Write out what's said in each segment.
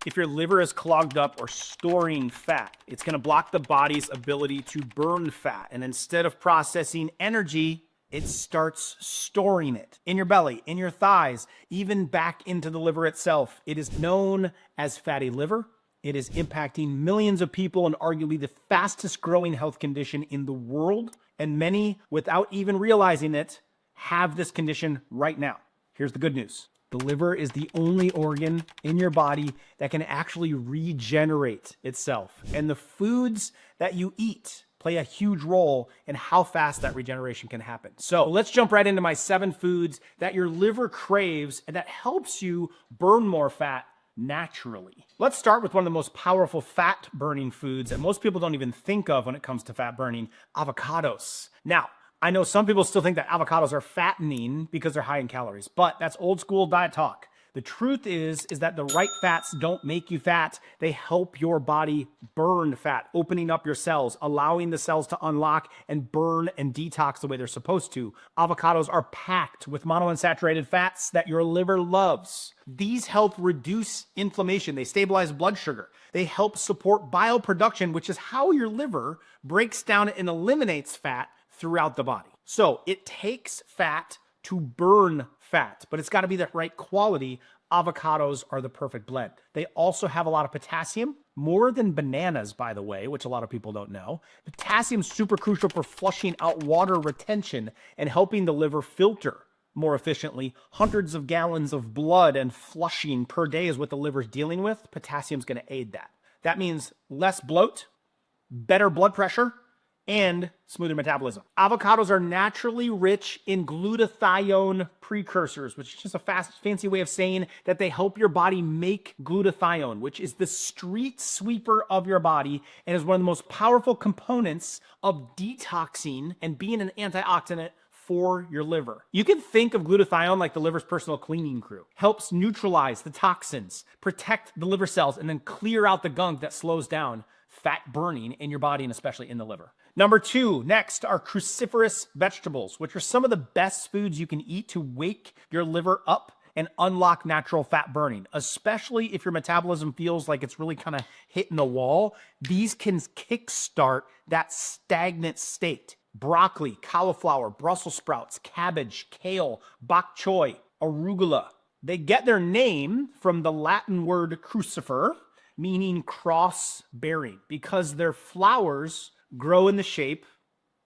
If your liver is clogged up or storing fat, it's going to block the body's ability to burn fat. And instead of processing energy, it starts storing it in your belly, in your thighs, even back into the liver itself. It is known as fatty liver. It is impacting millions of people and arguably the fastest growing health condition in the world. And many, without even realizing it, have this condition right now. Here's the good news. The liver is the only organ in your body that can actually regenerate itself. And the foods that you eat play a huge role in how fast that regeneration can happen. So let's jump right into my 7 foods that your liver craves and that helps you burn more fat naturally. Let's start with one of the most powerful fat burning foods that most people don't even think of when it comes to fat burning, avocados. Now, I know some people still think that avocados are fattening because they're high in calories, but that's old school diet talk. The truth is that the right fats don't make you fat. They help your body burn fat, opening up your cells, allowing the cells to unlock and burn and detox the way they're supposed to. Avocados are packed with monounsaturated fats that your liver loves. These help reduce inflammation. They stabilize blood sugar. They help support bile production, which is how your liver breaks down and eliminates fat throughout the body. So it takes fat to burn fat, but it's got to be the right quality. Avocados are the perfect blend. They also have a lot of potassium, more than bananas, by the way, which a lot of people don't know. Potassium is super crucial for flushing out water retention and helping the liver filter more efficiently. Hundreds of gallons of blood and flushing per day is what the liver's dealing with. Potassium's going to aid that. That means less bloat, better blood pressure, and smoother metabolism. Avocados are naturally rich in glutathione precursors, which is just a fancy way of saying that they help your body make glutathione, which is the street sweeper of your body and is one of the most powerful components of detoxing and being an antioxidant for your liver. You can think of glutathione like the liver's personal cleaning crew. Helps neutralize the toxins, protect the liver cells, and then clear out the gunk that slows down fat burning in your body and especially in the liver. Number 2, next are cruciferous vegetables, which are some of the best foods you can eat to wake your liver up and unlock natural fat burning, especially if your metabolism feels like it's really kind of hitting the wall. These can kickstart that stagnant state. Broccoli, cauliflower, Brussels sprouts, cabbage, kale, bok choy, arugula. They get their name from the Latin word crucifer, meaning cross-bearing, because their flowers grow in the shape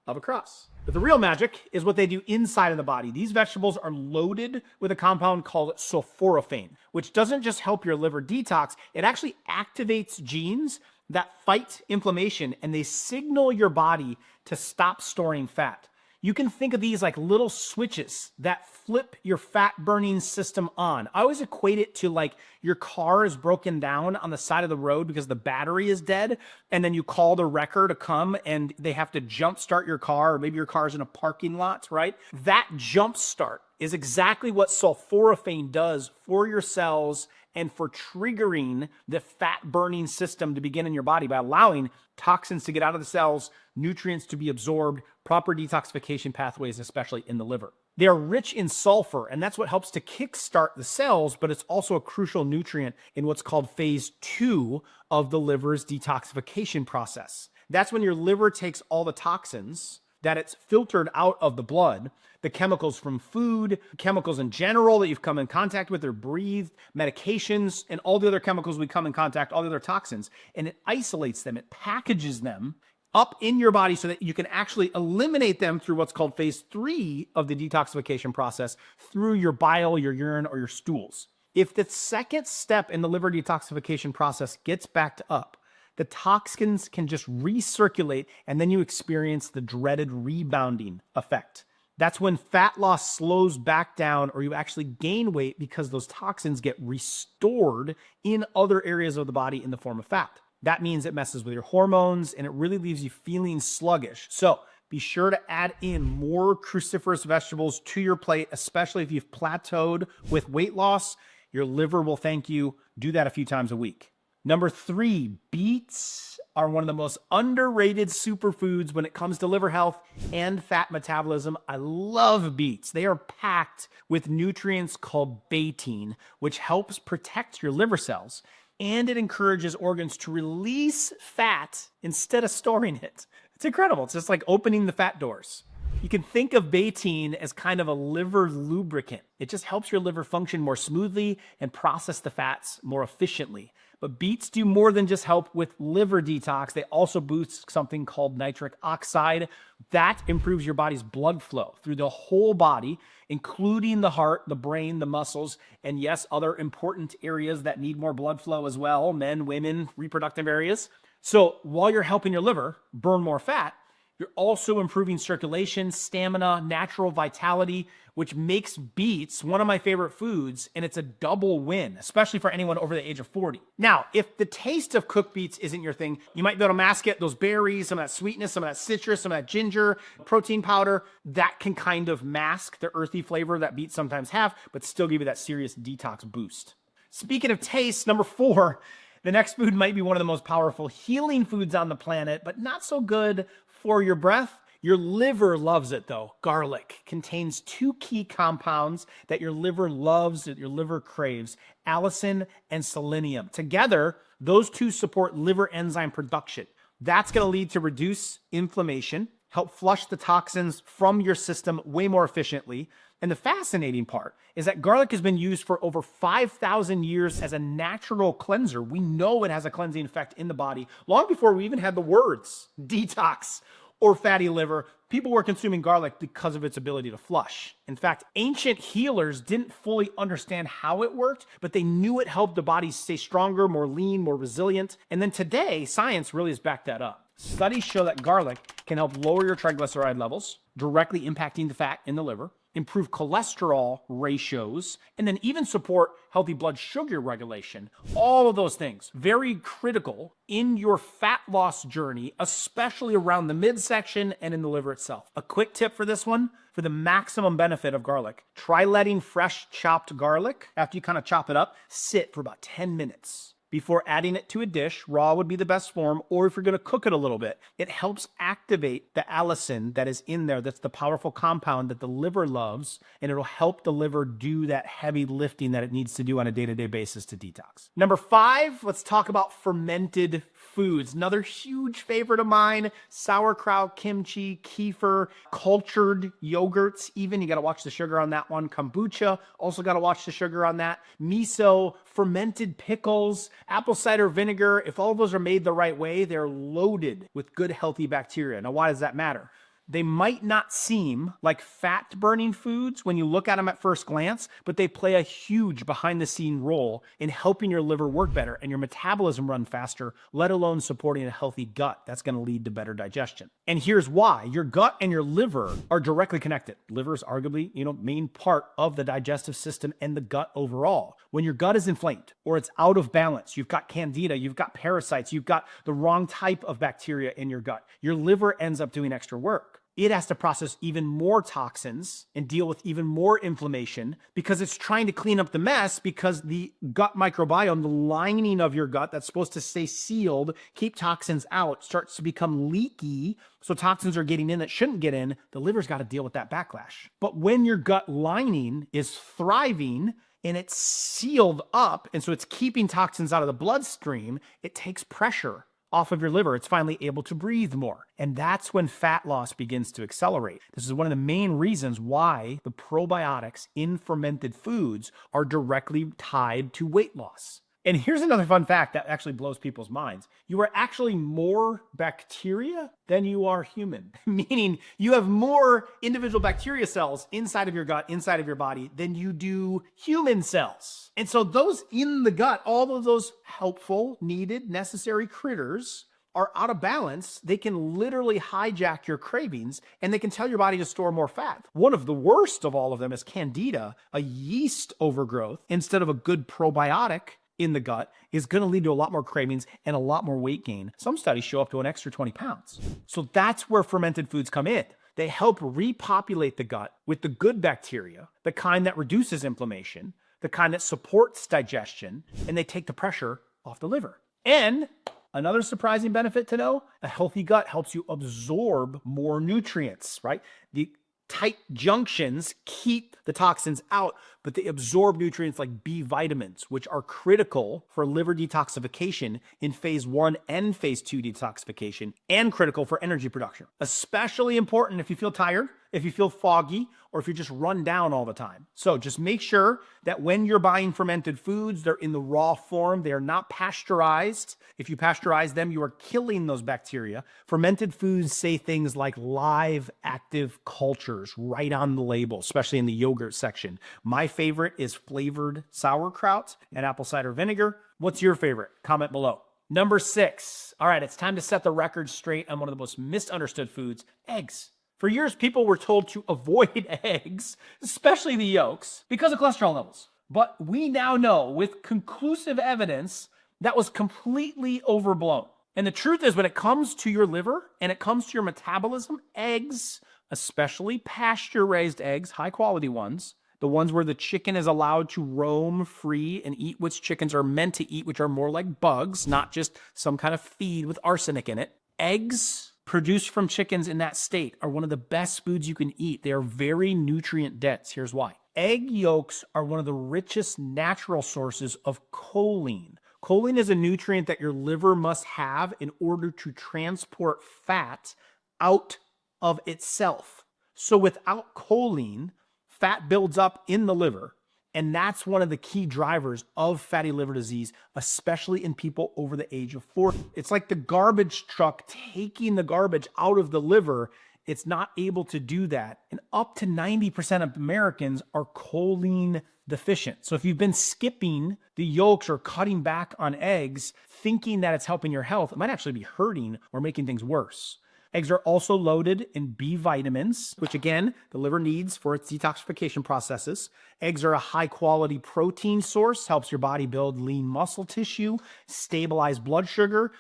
of a cross. But the real magic is what they do inside of the body. These vegetables are loaded with a compound called sulforaphane, which doesn't just help your liver detox, it actually activates genes that fight inflammation and they signal your body to stop storing fat. You can think of these like little switches that flip your fat burning system on. I always equate it to like your car is broken down on the side of the road because the battery is dead. And then you call the wrecker to come and they have to jump start your car, or maybe your car's in a parking lot, right? That jump start is exactly what sulforaphane does for your cells and for triggering the fat burning system to begin in your body by allowing toxins to get out of the cells, nutrients to be absorbed, proper detoxification pathways, especially in the liver. They are rich in sulfur, and that's what helps to kickstart the cells, but it's also a crucial nutrient in what's called phase 2 of the liver's detoxification process. That's when your liver takes all the toxins that it's filtered out of the blood, the chemicals from food, chemicals in general that you've come in contact with or breathed, medications, and all the other chemicals we come in contact, all the other toxins, and it isolates them, it packages them up in your body so that you can actually eliminate them through what's called phase 3 of the detoxification process through your bile, your urine, or your stools. If the second step in the liver detoxification process gets backed up, the toxins can just recirculate and then you experience the dreaded rebounding effect. That's when fat loss slows back down or you actually gain weight because those toxins get restored in other areas of the body in the form of fat. That means it messes with your hormones and it really leaves you feeling sluggish. So be sure to add in more cruciferous vegetables to your plate, especially if you've plateaued with weight loss. Your liver will thank you. Do that a few times a week. Number 3, beets are one of the most underrated superfoods when it comes to liver health and fat metabolism. I love beets. They are packed with nutrients called betaine, which helps protect your liver cells. and it encourages organs to release fat instead of storing it. It's incredible. It's just like opening the fat doors. You can think of betaine as kind of a liver lubricant. It just helps your liver function more smoothly and process the fats more efficiently. But beets do more than just help with liver detox. They also boost something called nitric oxide. That improves your body's blood flow through the whole body, including the heart, the brain, the muscles, and yes, other important areas that need more blood flow as well, men, women, reproductive areas. So while you're helping your liver burn more fat, you're also improving circulation, stamina, natural vitality, which makes beets one of my favorite foods, and it's a double win, especially for anyone over the age of 40. Now, if the taste of cooked beets isn't your thing, you might be able to mask it, those berries, some of that sweetness, some of that citrus, some of that ginger, protein powder, that can kind of mask the earthy flavor that beets sometimes have, but still give you that serious detox boost. Speaking of taste, number 4, the next food might be one of the most powerful healing foods on the planet, but not so good for your breath. Your liver loves it though. Garlic contains 2 key compounds that your liver loves, that your liver craves, allicin and selenium. Together, those 2 support liver enzyme production. That's going to lead to reduce inflammation, help flush the toxins from your system way more efficiently. And the fascinating part is that garlic has been used for over 5,000 years as a natural cleanser. We know it has a cleansing effect in the body. Long before we even had the words detox or fatty liver, people were consuming garlic because of its ability to flush. In fact, ancient healers didn't fully understand how it worked, but they knew it helped the body stay stronger, more lean, more resilient. And then today, science really has backed that up. Studies show that garlic can help lower your triglyceride levels, directly impacting the fat in the liver, improve cholesterol ratios, and then even support healthy blood sugar regulation. All of those things, very critical in your fat loss journey, especially around the midsection and in the liver itself. A quick tip for this one, for the maximum benefit of garlic, try letting fresh chopped garlic, after you kind of chop it up, sit for about 10 minutes. Before adding it to a dish. Raw would be the best form, or if you're going to cook it a little bit. It helps activate the allicin that is in there. That's the powerful compound that the liver loves, and it'll help the liver do that heavy lifting that it needs to do on a day-to-day basis to detox. Number 5, let's talk about fermented foods. Another huge favorite of mine, sauerkraut, kimchi, kefir, cultured yogurts even. You got to watch the sugar on that one. Kombucha, also got to watch the sugar on that. Miso, fermented pickles, apple cider vinegar. If all of those are made the right way, they're loaded with good, healthy bacteria. Now, why does that matter? They might not seem like fat-burning foods when you look at them at first glance, but they play a huge behind-the-scene role in helping your liver work better and your metabolism run faster, let alone supporting a healthy gut. That's going to lead to better digestion. And here's why. Your gut and your liver are directly connected. Liver is arguably, main part of the digestive system and the gut overall. When your gut is inflamed or it's out of balance, you've got candida, you've got parasites, you've got the wrong type of bacteria in your gut, your liver ends up doing extra work. It has to process even more toxins and deal with even more inflammation because it's trying to clean up the mess, because the gut microbiome, the lining of your gut that's supposed to stay sealed, keep toxins out, starts to become leaky. So toxins are getting in that shouldn't get in. The liver's got to deal with that backlash. But when your gut lining is thriving and it's sealed up, and so it's keeping toxins out of the bloodstream, it takes pressure off of your liver. It's finally able to breathe more. And that's when fat loss begins to accelerate. This is one of the main reasons why the probiotics in fermented foods are directly tied to weight loss. And here's another fun fact that actually blows people's minds. You are actually more bacteria than you are human, meaning you have more individual bacteria cells inside of your gut, inside of your body, than you do human cells. And so those in the gut, all of those helpful, needed, necessary critters are out of balance. They can literally hijack your cravings, and they can tell your body to store more fat. One of the worst of all of them is candida, a yeast overgrowth, instead of a good probiotic in the gut, is going to lead to a lot more cravings and a lot more weight gain. Some studies show up to an extra 20 pounds. So that's where fermented foods come in. They help repopulate the gut with the good bacteria, the kind that reduces inflammation, the kind that supports digestion, and they take the pressure off the liver. And another surprising benefit to know, a healthy gut helps you absorb more nutrients, right? The tight junctions keep the toxins out, but they absorb nutrients like B vitamins, which are critical for liver detoxification in phase 1 and phase 2 detoxification, and critical for energy production. Especially important if you feel tired, if you feel foggy, or if you're just run down all the time. So just make sure that when you're buying fermented foods, they're in the raw form. They are not pasteurized. If you pasteurize them, you are killing those bacteria. Fermented foods say things like live active cultures right on the label, especially in the yogurt section. My favorite is flavored sauerkraut and apple cider vinegar. What's your favorite? Comment below. Number 6. All right, it's time to set the record straight on one of the most misunderstood foods, eggs. For years, people were told to avoid eggs, especially the yolks, because of cholesterol levels. But we now know with conclusive evidence that was completely overblown. And the truth is, when it comes to your liver and it comes to your metabolism, eggs, especially pasture-raised eggs, high-quality ones, the ones where the chicken is allowed to roam free and eat which chickens are meant to eat, which are more like bugs, not just some kind of feed with arsenic in it. Eggs produced from chickens in that state are one of the best foods you can eat. They are very nutrient dense. Here's why. Egg yolks are one of the richest natural sources of choline. Choline is a nutrient that your liver must have in order to transport fat out of itself. So without choline, fat builds up in the liver. And that's one of the key drivers of fatty liver disease, especially in people over the age of 40. It's like the garbage truck taking the garbage out of the liver. It's not able to do that. And up to 90% of Americans are choline deficient. So if you've been skipping the yolks or cutting back on eggs, thinking that it's helping your health, it might actually be hurting or making things worse. Eggs are also loaded in B vitamins, which again, the liver needs for its detoxification processes. Eggs are a high quality protein source, helps your body build lean muscle tissue, stabilize blood sugar.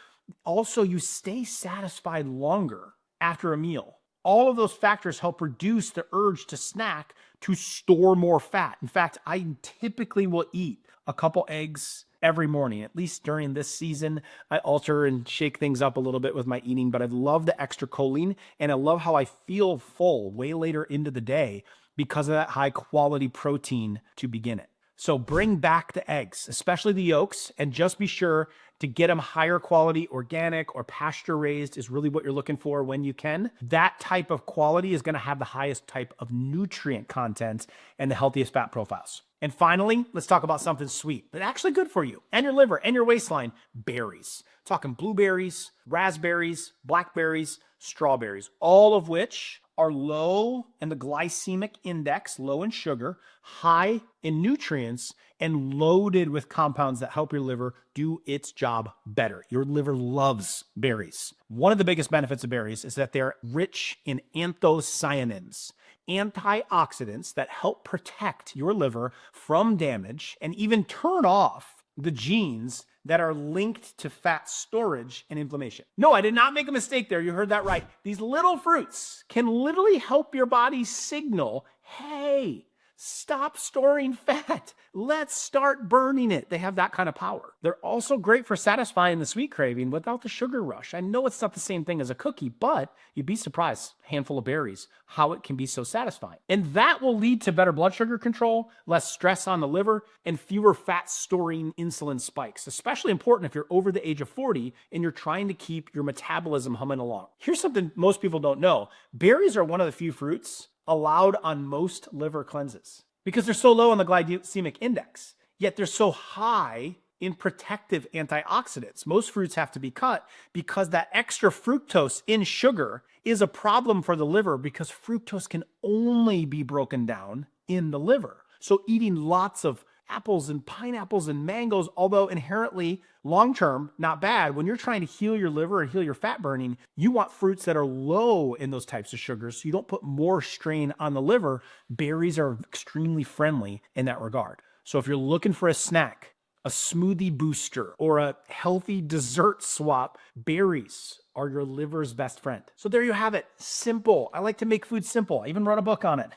Also, you stay satisfied longer after a meal. All of those factors help reduce the urge to snack to store more fat. In fact, I typically will eat a couple eggs every morning, at least during this season. I alter and shake things up a little bit with my eating, but I love the extra choline and I love how I feel full way later into the day because of that high quality protein to begin it. So bring back the eggs, especially the yolks, and just be sure to get them higher quality, organic or pasture raised is really what you're looking for when you can. That type of quality is going to have the highest type of nutrient content and the healthiest fat profiles. And finally, let's talk about something sweet, but actually good for you and your liver and your waistline, berries. Talking blueberries, raspberries, blackberries, strawberries, all of which are low in the glycemic index, low in sugar, high in nutrients, and loaded with compounds that help your liver do its job better. Your liver loves berries. One of the biggest benefits of berries is that they're rich in anthocyanins, antioxidants that help protect your liver from damage and even turn off the genes that are linked to fat storage and inflammation. No, I did not make a mistake there. You heard that right. These little fruits can literally help your body signal, hey, stop storing fat. Let's start burning it. They have that kind of power. They're also great for satisfying the sweet craving without the sugar rush. I know it's not the same thing as a cookie, but you'd be surprised, a handful of berries, how it can be so satisfying. And that will lead to better blood sugar control, less stress on the liver, and fewer fat storing insulin spikes, especially important if you're over the age of 40 and you're trying to keep your metabolism humming along. Here's something most people don't know. Berries are one of the few fruits allowed on most liver cleanses because they're so low on the glycemic index, yet they're so high in protective antioxidants. Most fruits have to be cut because that extra fructose in sugar is a problem for the liver because fructose can only be broken down in the liver. So eating lots of apples and pineapples and mangoes, although inherently long-term not bad, when you're trying to heal your liver and heal your fat burning, you want fruits that are low in those types of sugars so you don't put more strain on the liver. Berries are extremely friendly in that regard. So if you're looking for a snack, a smoothie booster, or a healthy dessert swap, berries are your liver's best friend. So there you have it. Simple. I like to make food simple. I even wrote a book on it.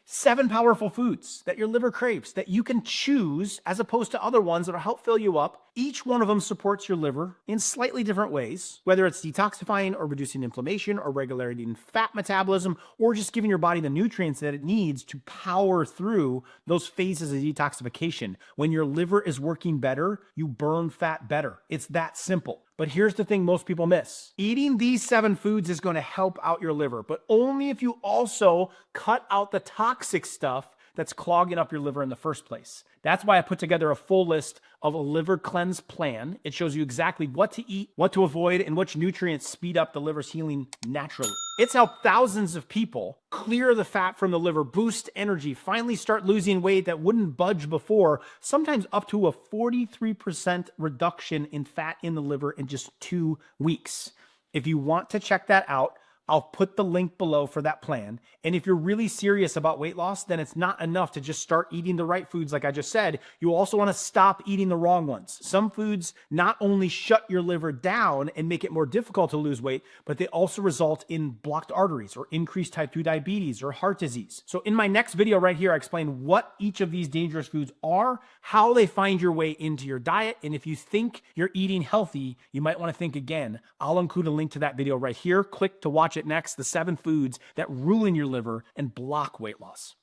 7 powerful foods that your liver craves that you can choose as opposed to other ones that will help fill you up Each one of them supports your liver in slightly different ways, whether it's detoxifying or reducing inflammation or regulating fat metabolism or just giving your body the nutrients that it needs to power through those phases of detoxification. When your liver is working better, you burn fat better. It's that simple. But here's the thing most people miss. Eating these 7 foods is going to help out your liver, but only if you also cut out the toxic stuff that's clogging up your liver in the first place. That's why I put together a full list of a liver cleanse plan. It shows you exactly what to eat, what to avoid, and which nutrients speed up the liver's healing naturally. It's helped thousands of people clear the fat from the liver, boost energy, finally start losing weight that wouldn't budge before, sometimes up to a 43% reduction in fat in the liver in just 2 weeks. If you want to check that out, I'll put the link below for that plan. And if you're really serious about weight loss, then it's not enough to just start eating the right foods like I just said. You also want to stop eating the wrong ones. Some foods not only shut your liver down and make it more difficult to lose weight, but they also result in blocked arteries or increased type 2 diabetes or heart disease. So in my next video right here, I explain what each of these dangerous foods are, how they find your way into your diet, and if you think you're eating healthy, you might want to think again. I'll include a link to that video right here. Click to watch it next, the 7 foods that ruin your liver and block weight loss.